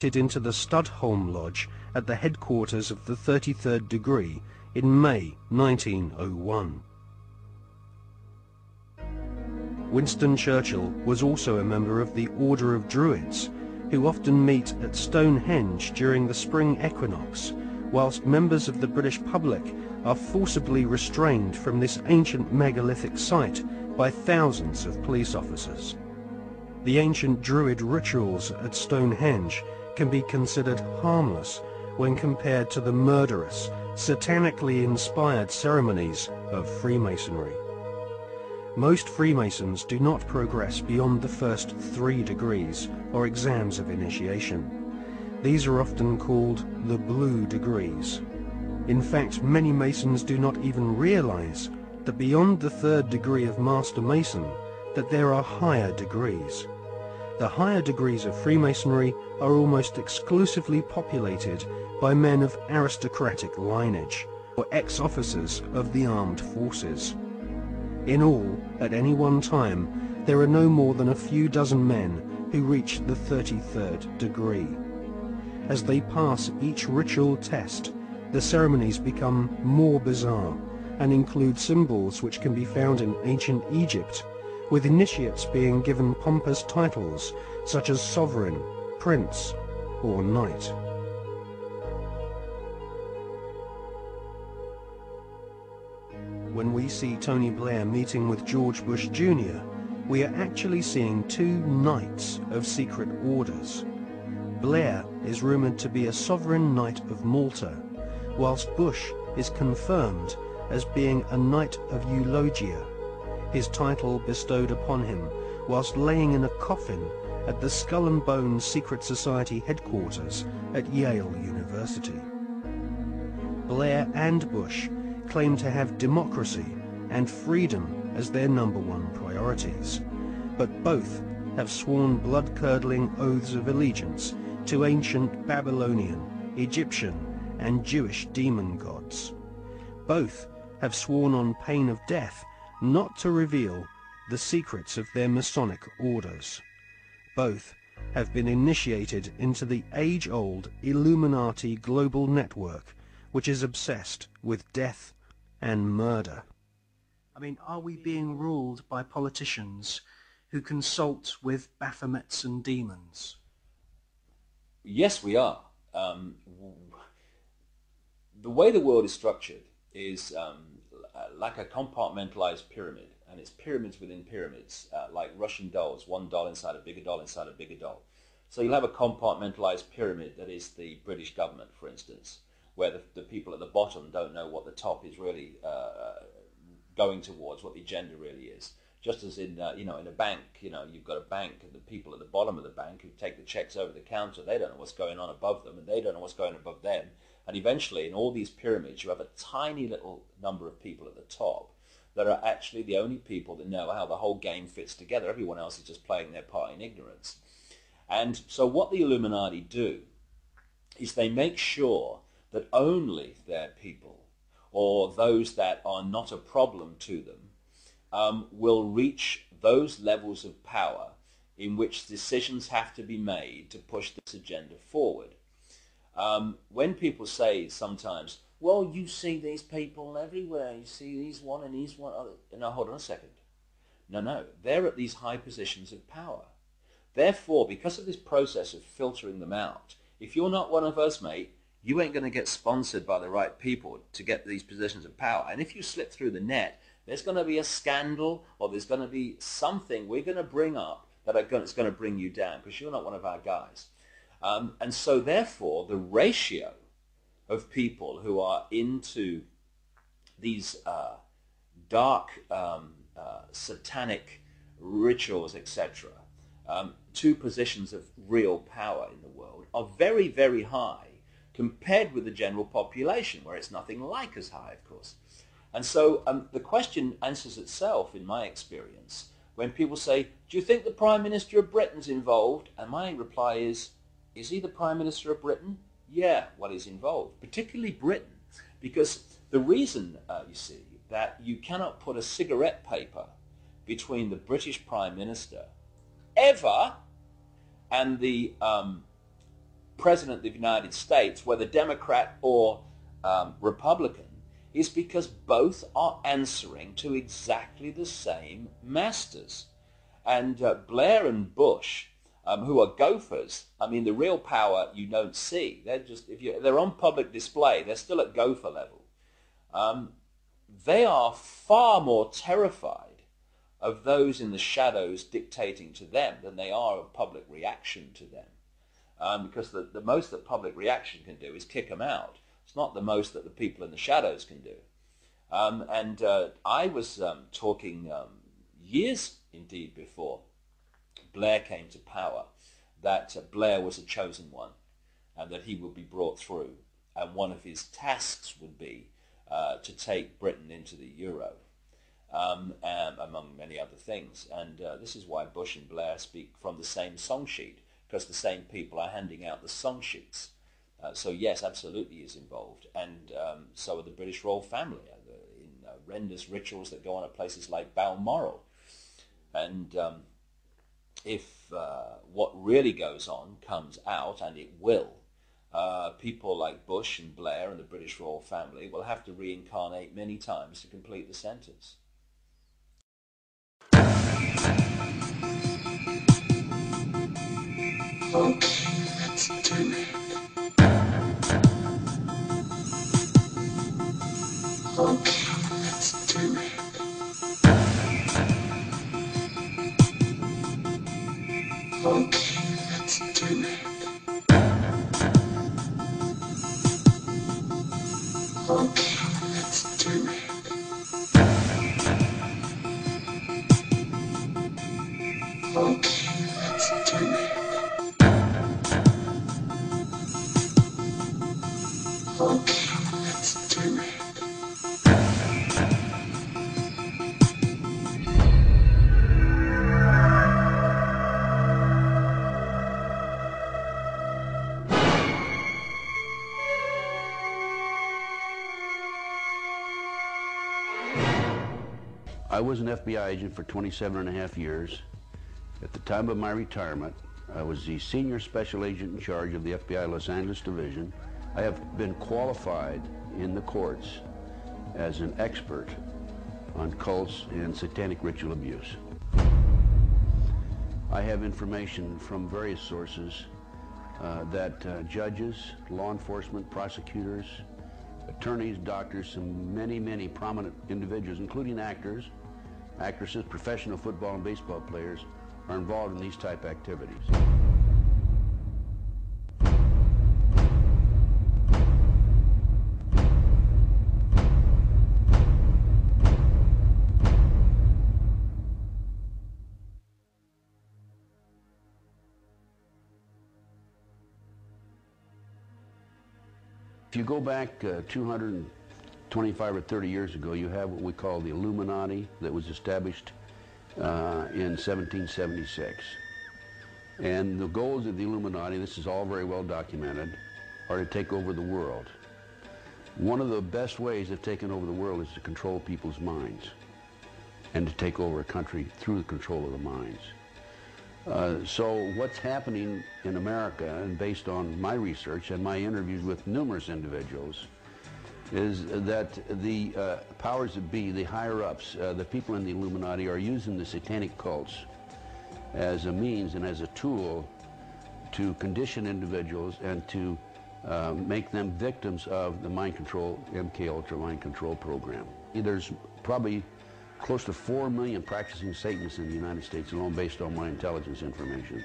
into the Studholme Lodge at the headquarters of the 33rd degree in May 1901. Winston Churchill was also a member of the Order of Druids, who often meet at Stonehenge during the spring equinox, whilst members of the British public are forcibly restrained from this ancient megalithic site by thousands of police officers. The ancient Druid rituals at Stonehenge can be considered harmless when compared to the murderous, satanically inspired ceremonies of Freemasonry. Most Freemasons do not progress beyond the first 3 degrees or exams of initiation. These are often called the blue degrees. In fact, many Masons do not even realize that beyond the 3rd degree of Master Mason, that there are higher degrees. The higher degrees of Freemasonry are almost exclusively populated by men of aristocratic lineage, or ex-officers of the armed forces. In all, at any one time, there are no more than a few dozen men who reach the 33rd degree. As they pass each ritual test, the ceremonies become more bizarre and include symbols which can be found in ancient Egypt, with initiates being given pompous titles such as sovereign, prince, or knight. When we see Tony Blair meeting with George Bush Jr., we are actually seeing 2 knights of secret orders. Blair is rumoured to be a sovereign knight of Malta, whilst Bush is confirmed as being a knight of Eulogia, his title bestowed upon him whilst laying in a coffin at the Skull and Bones Secret Society headquarters at Yale University. Blair and Bush claim to have democracy and freedom as their #1 priorities, but both have sworn blood-curdling oaths of allegiance to ancient Babylonian, Egyptian, and Jewish demon gods. Both have sworn on pain of death not to reveal the secrets of their Masonic orders. Both have been initiated into the age-old Illuminati global network, which is obsessed with death and murder. I mean, are we being ruled by politicians who consult with Baphomets and demons? Yes, we are. The way the world is structured is like a compartmentalized pyramid, and it's pyramids within pyramids, like Russian dolls, one doll inside a bigger doll inside a bigger doll. So you'll have a compartmentalized pyramid that is the British government, for instance, where the people at the bottom don't know what the top is really going towards, what the agenda really is. Just as in, in a bank, you've got a bank, and the people at the bottom of the bank who take the checks over the counter, they don't know what's going on above them, and they don't know what's going on above them. And eventually, in all these pyramids, you have a tiny little number of people at the top that are actually the only people that know how the whole game fits together. Everyone else is just playing their part in ignorance. And so what the Illuminati do is they make sure that only their people, or those that are not a problem to them, will reach those levels of power in which decisions have to be made to push this agenda forward. When people say sometimes, well, you see these people everywhere, you see these one and these one other. No, hold on a second. No, they're at these high positions of power. Therefore, because of this process of filtering them out, if you're not one of us, mate, you ain't going to get sponsored by the right people to get these positions of power. And if you slip through the net, there's going to be a scandal, or there's going to be something we're going to bring up that's going to bring you down, because you're not one of our guys. And so therefore, the ratio of people who are into these dark satanic rituals, etc., to positions of real power in the world are very, very high compared with the general population, where it's nothing like as high, of course. And so the question answers itself, in my experience, when people say, do you think the Prime Minister of Britain's involved? And my reply is he the Prime Minister of Britain? Yeah, well, he's involved, particularly Britain, because the reason, you see, that you cannot put a cigarette paper between the British Prime Minister ever and the President of the United States, whether Democrat or Republican, is because both are answering to exactly the same masters. And Blair and Bush, who are gophers, I mean, the real power you don't see. They're just, they're on public display, they're still at gopher level. They are far more terrified of those in the shadows dictating to them than they are of public reaction to them. Because the most that public reaction can do is kick them out. It's not the most that the people in the shadows can do. I was talking years indeed before Blair came to power that Blair was a chosen one and that he would be brought through. And one of his tasks would be to take Britain into the euro, among many other things. And this is why Bush and Blair speak from the same song sheet, because the same people are handing out the song sheets. So yes, absolutely is involved. And so are the British royal family in horrendous rituals that go on at places like Balmoral. And if what really goes on comes out, and it will, people like Bush and Blair and the British royal family will have to reincarnate many times to complete the sentence. Okay, let's do it. Okay, let's do it. Okay, let's do it. Okay, let's do it. Okay, let's do it. Okay, let's do it. I was an FBI agent for 27.5 years. At the time of my retirement, I was the senior special agent in charge of the FBI Los Angeles Division. I have been qualified in the courts as an expert on cults and satanic ritual abuse. I have information from various sources that judges, law enforcement, prosecutors, attorneys, doctors, and many prominent individuals, including actors, actresses, professional football and baseball players, are involved in these type activities. If you go back 225 or 30 years ago, you have what we call the Illuminati that was established in 1776. And the goals of the Illuminati, this is all very well documented, are to take over the world. One of the best ways of taking over the world is to control people's minds and to take over a country through the control of the minds. So what's happening in America, and based on my research and my interviews with numerous individuals, is that the powers that be, the higher-ups, the people in the Illuminati, are using the satanic cults as a means and as a tool to condition individuals and to make them victims of the mind control, MK Ultra mind control program. There's probably close to 4 million practicing Satanists in the United States alone, based on my intelligence information.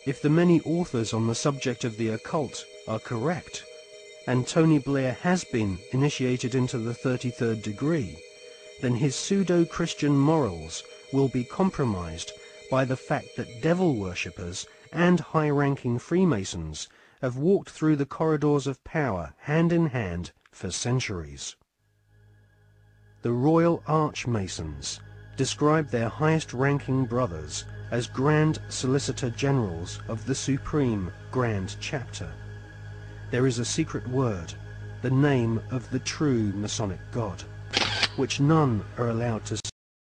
If the many authors on the subject of the occult are correct, and Tony Blair has been initiated into the 33rd degree, then his pseudo-Christian morals will be compromised by the fact that devil worshippers and high-ranking Freemasons have walked through the corridors of power hand in hand for centuries. The Royal Archmasons describe their highest-ranking brothers as Grand Solicitor Generals of the Supreme Grand Chapter. There is a secret word, the name of the true Masonic God. which none are allowed to